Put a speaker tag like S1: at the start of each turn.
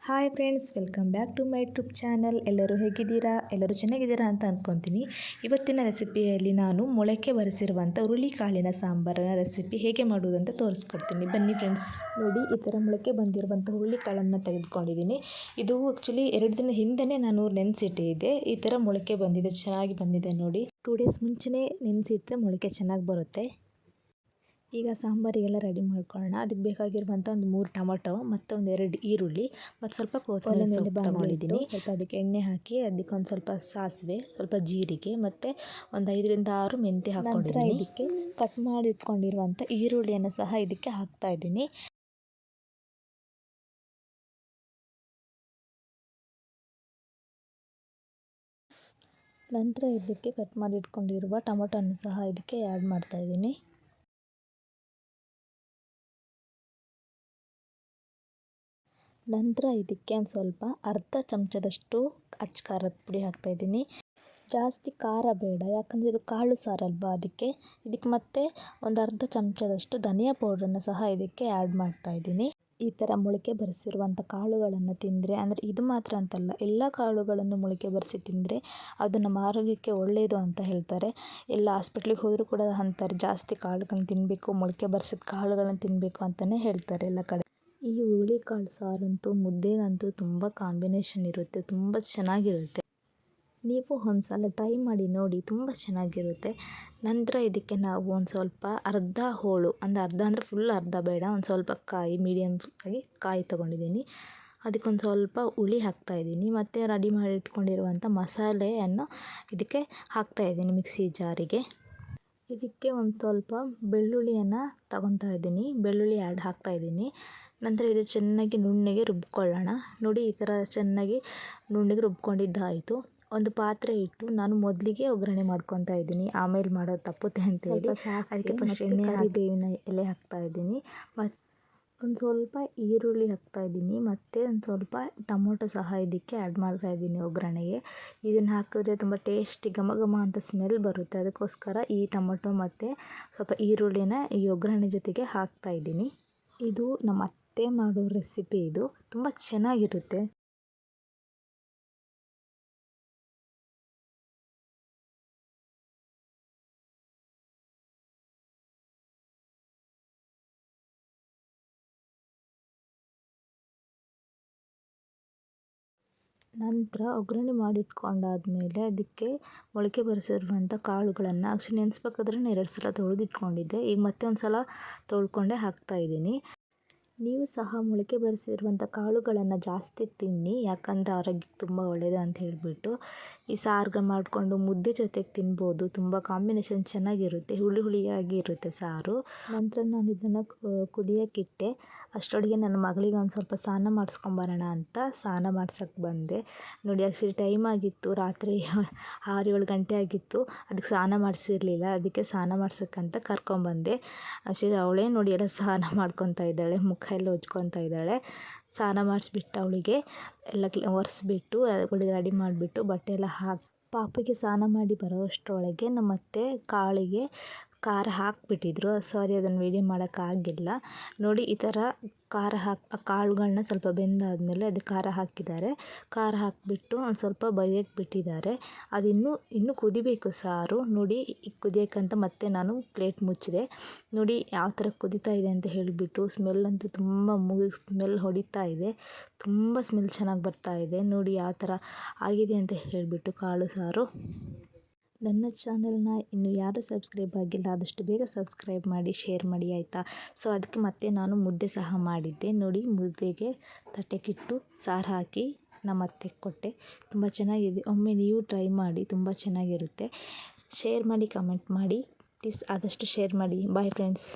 S1: Hi friends, welcome back to my YouTube channel. ಎಲ್ಲರೂ ಹೇಗಿದ್ದೀರಾ? ಎಲ್ಲರೂ ಚೆನ್ನಾಗಿದ್ದೀರಾ ಅಂತ ಅಂದ್ಕೊತೀನಿ. ಇವತ್ತಿನ ರೆಸಿಪಿಯಲ್ಲಿ ನಾನು ಮೊಳಕೆ ಬರಿಸಿರುವಂಥ ಹುರುಳಿಕಾಳಿನ ಸಾಂಬಾರಿನ ರೆಸಿಪಿ ಹೇಗೆ ಮಾಡುವುದು ಅಂತ ತೋರಿಸ್ಕೊಡ್ತೀನಿ. ಬನ್ನಿ ಫ್ರೆಂಡ್ಸ್. ನೋಡಿ, ಈ ಥರ ಮೊಳಕೆ ಬಂದಿರುವಂಥ ಹುರುಳಿಕಾಳನ್ನು ತೆಗೆದುಕೊಂಡಿದ್ದೀನಿ. ಇದು ಆ್ಯಕ್ಚುಲಿ 2 ದಿನ ಹಿಂದೆಯೇ ನಾನು ನೆನೆಸಿಟ್ಟಿದ್ದೆ. ಈ ಥರ ಮೊಳಕೆ ಬಂದಿದೆ, ಚೆನ್ನಾಗಿ ಬಂದಿದೆ ನೋಡಿ. 2 ಡೇಸ್ ಮುಂಚೆನೇ ನೆನೆಸಿಟ್ರೆ ಮೊಳಕೆ ಚೆನ್ನಾಗಿ ಬರುತ್ತೆ. ಈಗ ಸಾಂಬಾರಿಗೆಲ್ಲ ರೆಡಿ ಮಾಡ್ಕೊಳ್ಳೋಣ. ಅದಕ್ಕೆ ಬೇಕಾಗಿರುವಂಥ ಒಂದು 3 ಟೊಮೊಟೊ ಮತ್ತು ಒಂದು 2 ಈರುಳ್ಳಿ ಮತ್ತು ಸ್ವಲ್ಪ ಕೊತ್ತಂಬರಿ ಸೊಪ್ಪು ತಗೊಂಡಿದ್ದೀನಿ. ಸ್ವಲ್ಪ ಅದಕ್ಕೆ ಎಣ್ಣೆ ಹಾಕಿ ಅದಕ್ಕೆ ಒಂದು ಸ್ವಲ್ಪ ಸಾಸಿವೆ, ಸ್ವಲ್ಪ ಜೀರಿಗೆ ಮತ್ತು ಒಂದು 5ರಿಂದ 6 ಮೆಂತ್ಯ ಹಾಕ್ಕೊಂಡಿದ್ದೀನಿ. ಇದಕ್ಕೆ ಕಟ್ ಮಾಡಿ ಇಟ್ಕೊಂಡಿರುವಂಥ ಈರುಳ್ಳಿಯನ್ನು ಸಹ ಇದಕ್ಕೆ ಹಾಕ್ತಾ ಇದ್ದೀನಿ. ನಂತರ ಇದಕ್ಕೆ ಕಟ್ ಮಾಡಿ ಇಟ್ಕೊಂಡಿರುವ ಟೊಮೊಟೊನ್ನು ಸಹ ಇದಕ್ಕೆ ಆ್ಯಡ್ ಮಾಡ್ತಾ ಇದ್ದೀನಿ. ನಂತರ ಇದಕ್ಕೆ ಒಂದು ಸ್ವಲ್ಪ ಅರ್ಧ ಚಮಚದಷ್ಟು ಅಚ್ಚ ಖಾರದ ಪುಡಿ ಹಾಕ್ತಾಯಿದ್ದೀನಿ. ಜಾಸ್ತಿ ಖಾರ ಬೇಡ, ಯಾಕಂದರೆ ಇದು ಕಾಳು ಸಾರಲ್ವಾ, ಅದಕ್ಕೆ ಮತ್ತೆ ಒಂದು ಅರ್ಧ ಚಮಚದಷ್ಟು ಧನಿಯಾ ಪೌಡ್ರನ್ನು ಸಹ ಇದಕ್ಕೆ ಆ್ಯಡ್ ಮಾಡ್ತಾಯಿದ್ದೀನಿ. ಈ ಥರ ಮೊಳಕೆ ಬರಿಸಿರುವಂಥ ಕಾಳುಗಳನ್ನು ತಿಂದರೆ, ಅಂದರೆ ಇದು ಮಾತ್ರ ಅಂತಲ್ಲ, ಎಲ್ಲ ಕಾಳುಗಳನ್ನು ಮೊಳಕೆ ಬರಿಸಿ ತಿಂದರೆ ಅದು ನಮ್ಮ ಆರೋಗ್ಯಕ್ಕೆ ಒಳ್ಳೆಯದು ಅಂತ ಹೇಳ್ತಾರೆ. ಎಲ್ಲ ಹಾಸ್ಪಿಟ್ಲಿಗೆ ಹೋದರೂ ಕೂಡ ಅಂತಾರೆ, ಜಾಸ್ತಿ ಕಾಳುಗಳನ್ನ ತಿನ್ನಬೇಕು, ಮೊಳಕೆ ಬರಿಸಿದ ಕಾಳುಗಳನ್ನು ತಿನ್ನಬೇಕು ಅಂತಲೇ ಹೇಳ್ತಾರೆ ಎಲ್ಲ ಕಡೆ. ಈ ಹುರುಳಿಕಾಳು ಸಾರಂತೂ ಮುದ್ದೆಗಂತೂ ತುಂಬ ಕಾಂಬಿನೇಷನ್ ಇರುತ್ತೆ, ತುಂಬ ಚೆನ್ನಾಗಿರುತ್ತೆ. ನೀವು ಒಂದು ಸಲ ಟ್ರೈ ಮಾಡಿ ನೋಡಿ, ತುಂಬ ಚೆನ್ನಾಗಿರುತ್ತೆ. ನಂತರ ಇದಕ್ಕೆ ನಾವು ಒಂದು ಸ್ವಲ್ಪ ಅರ್ಧ ಹೋಳು, ಅರ್ಧ ಅಂದರೆ ಫುಲ್ ಅರ್ಧ ಬೇಡ, ಒಂದು ಸ್ವಲ್ಪ ಕಾಯಿ, ಮೀಡಿಯಮ್ ಆಗಿ ಕಾಯಿ ತೊಗೊಂಡಿದ್ದೀನಿ. ಅದಕ್ಕೊಂದು ಸ್ವಲ್ಪ ಹುಳಿ ಹಾಕ್ತಾಯಿದ್ದೀನಿ ಮತ್ತು ರೆಡಿ ಮಾಡಿ ಇಟ್ಕೊಂಡಿರುವಂಥ ಮಸಾಲೆಯನ್ನು ಇದಕ್ಕೆ ಹಾಕ್ತಾಯಿದ್ದೀನಿ ಮಿಕ್ಸಿ ಜಾರಿಗೆ. ಇದಕ್ಕೆ ಒಂದು ಸ್ವಲ್ಪ ಬೆಳ್ಳುಳ್ಳಿಯನ್ನು ತಗೊತಾ ಇದ್ದೀನಿ, ಬೆಳ್ಳುಳ್ಳಿ ಹಾಕ್ತಾಯಿದ್ದೀನಿ. ನಂತರ ಇದು ಚೆನ್ನಾಗಿ ನುಣ್ಣಗೆ ರುಬ್ಕೊಳ್ಳೋಣ. ನೋಡಿ, ಈ ಥರ ಚೆನ್ನಾಗಿ ನುಣ್ಣಗೆ ರುಬ್ಕೊಂಡಿದ್ದಾಯಿತು. ಒಂದು ಪಾತ್ರೆ ಇಟ್ಟು ನಾನು ಮೊದಲಿಗೆ ಒಗ್ಗರಣೆ ಮಾಡ್ಕೊತಾ ಇದ್ದೀನಿ, ಆಮೇಲೆ ಮಾಡೋದು ತಪ್ಪುತ್ತೆ ಅಂತೇಳಿ ಅದಕ್ಕೆ ಫಸ್ಟ್ ಎಣ್ಣೆ ಹಾಕಿ ಬೇವಿನ ಎಲೆ ಹಾಕ್ತಾಯಿದ್ದೀನಿ, ಮತ್ತು ಒಂದು ಸ್ವಲ್ಪ ಈರುಳ್ಳಿ ಹಾಕ್ತಾಯಿದ್ದೀನಿ ಮತ್ತು ಒಂದು ಸ್ವಲ್ಪ ಟೊಮೊಟೊ ಸಹ ಇದಕ್ಕೆ ಆ್ಯಡ್ ಮಾಡ್ತಾಯಿದ್ದೀನಿ ಒಗ್ಗರಣೆಗೆ. ಇದನ್ನು ಹಾಕಿದ್ರೆ ತುಂಬ ಟೇಸ್ಟಿ ಘಮ ಘಮ ಅಂತ ಸ್ಮೆಲ್ ಬರುತ್ತೆ. ಅದಕ್ಕೋಸ್ಕರ ಈ ಟೊಮೊಟೊ ಮತ್ತು ಸ್ವಲ್ಪ ಈರುಳ್ಳಿನ ಈ ಒಗ್ಗರಣೆ ಜೊತೆಗೆ ಹಾಕ್ತಾಯಿದ್ದೀನಿ. ಇದು ನಮ್ಮ ಅತ್ತೆ ಮಾಡೋ ರೆಸಿಪಿ, ಇದು ತುಂಬ ಚೆನ್ನಾಗಿರುತ್ತೆ. ನಂತರ ಒಗ್ಗರಣೆ ಮಾಡಿಟ್ಕೊಂಡಾದ್ಮೇಲೆ ಅದಕ್ಕೆ ಮೊಳಕೆ ಬರಿಸಿರುವಂಥ ಕಾಳುಗಳನ್ನು ಆ್ಯಕ್ಚುಲಿ ನೆನೆಸ್ಬೇಕಾದ್ರೆ 2 ಸಲ ತೊಳೆದಿಟ್ಕೊಂಡಿದ್ದೆ, ಈಗ ಮತ್ತೆ ಒಂದು ಸಲ ತೊಳ್ಕೊಂಡೆ ಹಾಕ್ತಾಯಿದ್ದೀನಿ. ನೀವು ಸಹ ಮೊಳಕೆ ಬರಿಸಿರುವಂಥ ಕಾಳುಗಳನ್ನು ಜಾಸ್ತಿ ತಿನ್ನಿ, ಯಾಕಂದರೆ ಆರೋಗ್ಯಕ್ಕೆ ತುಂಬ ಒಳ್ಳೆಯದು ಅಂತ ಹೇಳಿಬಿಟ್ಟು. ಈ ಸಾರುಗಳು ಮಾಡಿಕೊಂಡು ಮುದ್ದೆ ಜೊತೆಗೆ ತಿನ್ಬೋದು, ತುಂಬ ಕಾಂಬಿನೇಷನ್ ಚೆನ್ನಾಗಿರುತ್ತೆ, ಹುಳಿ ಹುಳಿಯಾಗಿ ಇರುತ್ತೆ ಸಾರು. ನಂತರ ನಾನು ಇದನ್ನು ಕುದಿಯೋಕ್ಕಿಟ್ಟೆ. ಅಷ್ಟರೊಳಗೆ ನನ್ನ ಮಗಳಿಗೆ ಒಂದು ಸ್ವಲ್ಪ ಸ್ನಾನ ಮಾಡಿಸ್ಕೊಂಬರೋಣ ಅಂತ ಸ್ನಾನ ಮಾಡ್ಸೋಕ್ಕೆ ಬಂದೆ. ನೋಡಿ, ಆ್ಯಕ್ಚುಲಿ ಟೈಮ್ ಆಗಿತ್ತು, ರಾತ್ರಿ 6-7 ಗಂಟೆ ಆಗಿತ್ತು. ಅದಕ್ಕೆ ಸ್ನಾನ ಮಾಡಿಸಿರಲಿಲ್ಲ, ಅದಕ್ಕೆ ಸ್ನಾನ ಮಾಡ್ಸೋಕ್ಕಂತ ಕರ್ಕೊಂಬಂದೆ. ಆ್ಯಕ್ಚುಲಿ ಅವಳೇ ನೋಡಿ ಎಲ್ಲ ಸ್ನಾನ ಮಾಡ್ಕೊತಾ ಇದ್ದಾಳೆ, ಮುಖ ಎಲ್ಲ ಉಜ್ಕೊತಾ ಇದ್ದಾಳೆ. ಸ್ನಾನ ಮಾಡಿಸ್ಬಿಟ್ಟು ಅವಳಿಗೆ ಎಲ್ಲ ಒರೆಸ್ಬಿಟ್ಟು ಅವಳಿಗೆ ರೆಡಿ ಮಾಡಿಬಿಟ್ಟು ಬಟ್ಟೆ ಎಲ್ಲ ಹಾಕಿ ಪಾಪುಗೆ ಸ್ನಾನ ಮಾಡಿ ಬರೋ ಅಷ್ಟರೊಳಗೆ ನಮ್ಮ ಅತ್ತೆ ಕಾಳಿಗೆ ಖಾರ ಹಾಕಿಬಿಟ್ಟಿದ್ರು. ಸಾರಿ, ಅದನ್ನು ವೀಡಿಯೋ ಮಾಡೋಕ್ಕಾಗಿಲ್ಲ. ನೋಡಿ, ಈ ಥರ ಖಾರ ಕಾಳುಗಳನ್ನ ಸ್ವಲ್ಪ ಬೆಂದಾದಮೇಲೆ ಅದಕ್ಕೆ ಖಾರ ಹಾಕಿದ್ದಾರೆ. ಖಾರ ಹಾಕಿಬಿಟ್ಟು ಒಂದು ಸ್ವಲ್ಪ ಬೇಯಕ್ಕೆ ಬಿಟ್ಟಿದ್ದಾರೆ. ಅದು ಇನ್ನೂ ಕುದಿಬೇಕು ಸಾರು. ನೋಡಿ, ಕುದಿಯೋಕ್ಕಂತ ಮತ್ತೆ ನಾನು ಪ್ಲೇಟ್ ಮುಚ್ಚಿದೆ. ನೋಡಿ ಯಾವ ಥರ ಕುದೀತಾ ಇದೆ ಅಂತ ಹೇಳಿಬಿಟ್ಟು. ಸ್ಮೆಲ್ ಅಂತೂ ತುಂಬ ಸ್ಮೆಲ್ ಹೊಡಿತಾ ಇದೆ, ತುಂಬ ಸ್ಮೆಲ್ ಚೆನ್ನಾಗಿ ಬರ್ತಾ ಇದೆ. ನೋಡಿ ಯಾವ ಥರ ಆಗಿದೆ ಅಂತ ಹೇಳಿಬಿಟ್ಟು ಕಾಳು ಸಾರು. ನನ್ನ ಚಾನಲ್ನ ಇನ್ನು ಯಾರು ಸಬ್ಸ್ಕ್ರೈಬ್ ಆಗಿಲ್ಲ, ಆದಷ್ಟು ಬೇಗ ಸಬ್ಸ್ಕ್ರೈಬ್ ಮಾಡಿ, ಶೇರ್ ಮಾಡಿ ಆಯಿತಾ. ಸೊ ಅದಕ್ಕೆ ಮತ್ತೆ ನಾನು ಮುದ್ದೆ ಸಹ ಮಾಡಿದ್ದೆ. ನೋಡಿ, ಮುದ್ದೆಗೆ ತಟ್ಟೆಗಿಟ್ಟು ಸಾರು ಹಾಕಿ ನಮ್ಮ ಅತ್ತೆಗೆ ಕೊಟ್ಟೆ. ತುಂಬ ಚೆನ್ನಾಗಿದೆ, ಒಮ್ಮೆ ನೀವು ಟ್ರೈ ಮಾಡಿ, ತುಂಬ ಚೆನ್ನಾಗಿರುತ್ತೆ. ಶೇರ್ ಮಾಡಿ, ಕಮೆಂಟ್ ಮಾಡಿ ಪ್ಲೀಸ್, ಆದಷ್ಟು ಶೇರ್ ಮಾಡಿ. Bye friends.